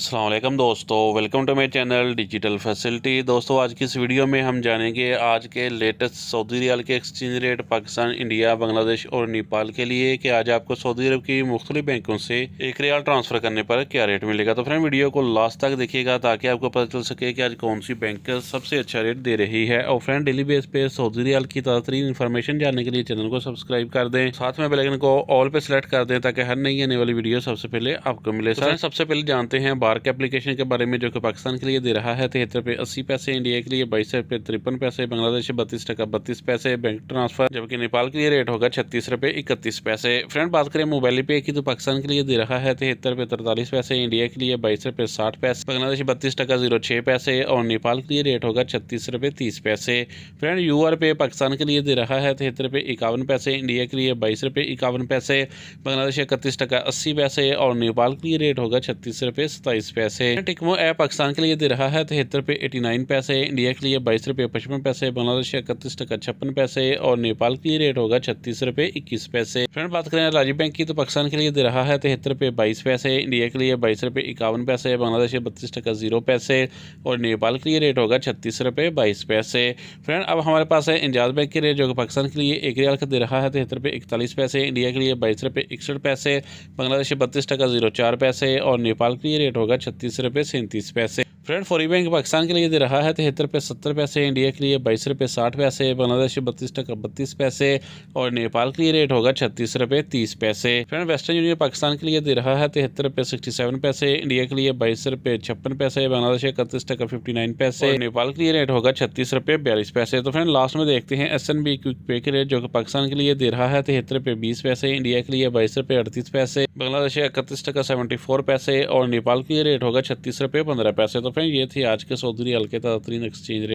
अस्सलाम वालेकुम दोस्तों, welcome to my channel digital facility. दोस्तों, आज की इस वीडियो में हम जानेंगे आज के लेटेस्ट सऊदी रियाल के exchange rate Pakistan, India, Bangladesh और नेपाल के लिए कि आज आपको सऊदी अरब की मुख्तलिफ बैंकों से एक रियाल ट्रांसफ़र करने पर क्या रेट मिलेगा। तो फ्रेंड, वीडियो को लास्ट तक देखिएगा ताकि आपको पता चल सके कि आज कौन सी बैंक सबसे अच्छा रेट दे रही है। और फ्रेंड, डेली बेस पे सऊदी रियाल की ताज़ा तरीन इन्फॉर्मेशन जानने के लिए चैनल को सब्सक्राइब कर दें, साथ में बेल आइकन को ऑल पे सेलेक्ट कर दें ताकि हर नई आने वाली वीडियो सबसे पहले आपको मिले। सबसे पहले जानते हैं बार्क एप्लीकेशन के बारे में, जो कि पाकिस्तान के लिए दे रहा है 73 रुपये 80 पैसे, इंडिया के लिए 22 रुपये 53 पैसे, बांग्लादेश 32 टका 32 पैसे बैंक ट्रांसफर, जबकि नेपाल के लिए रेट होगा 36 रुपये 31 पैसे। फ्रेंड, बात करें मोबाइल पे की तो पाकिस्तान के लिए दे रहा है 73 रुपये 43 पैसे, इंडिया के लिए 22 रुपये 60 पैसे, बांग्लादेश 32 टका 06 पैसे और नेपाल के लिए रेट होगा 36 रुपये 30 पैसे। फ्रेंड, यूआर पे पाकिस्तान के लिए दे रहा है 73 रुपये 51 पैसे, इंडिया के लिए 22 रुपये 51 पैसे, बांग्लादेश 31 टका 80 पैसे और नेपाल के लिए रेट होगा 36 रुपये 27 पैसे। टिकमो ऐप पाकिस्तान के लिए दे रहा है 73 रुपये 89 पैसे, इंडिया के लिए 22 रुपये 55 पैसे, बांग्लादेश 31 टका 56 पैसे और नेपाल के लिए रेट होगा 36 रुपये 21 पैसे। फ्रेंड, बात करें राजीव बैंक की तो पाकिस्तान के लिए दे रहा है 73 रुपये 22 पैसे, इंडिया के लिए 22 रुपये 51 पैसे, बांग्लादेश 32 टका 0 पैसे और नेपाल के लिए रेट होगा 36 रुपये 22 पैसे। फ्रेंड, अब हमारे पास है इंजाज बैंक के रेट, जो कि पाकिस्तान के लिए एक रियाल का दे रहा है 73 रुपये 41 पैसे, इंडिया के लिए 22 रुपये 61 पैसे, बांग्लादेश 32 टका 04 पैसे और नेपाल के लिए रेट होगा 36 रुपये 37 पैसे। फ्रेंड, फौरी बैंक पाकिस्तान के लिए दे रहा है 73 रुपये 70 पैसे, इंडिया के लिए 22 रुपये 60 पैसे, बांग्लादेश 32 टका 32 पैसे और नेपाल के लिए रेट होगा 36 रुपये 30 पैसे। फ्रेंड, वेस्टर्न यूनियन पाकिस्तान के लिए दे रहा है 73 रुपये 67 पैसे, इंडिया के लिए 22 रुपये 56 पैसे, बांग्लादेश 31 टका 59 पैसे और नेपाल के लिए रेट होगा 36 रुपये 42 पैसे। तो फ्रेंड, लास्ट में देखते हैं SNB क्विक पे के रेट, जो कि पाकिस्तान के लिए दे रहा है 73 रुपये 20 पैसे, इंडिया के लिए 22 रुपये 38 पैसे, बांग्लादेश 31 टका 74 पैसे और नेपाल के लिए रेट होगा 36 रुपये 15 पैसे। तो फ्रेंड, ये थी आज के सऊदी रियाल के ताज़ा तरीन एक्सचेंज रेट।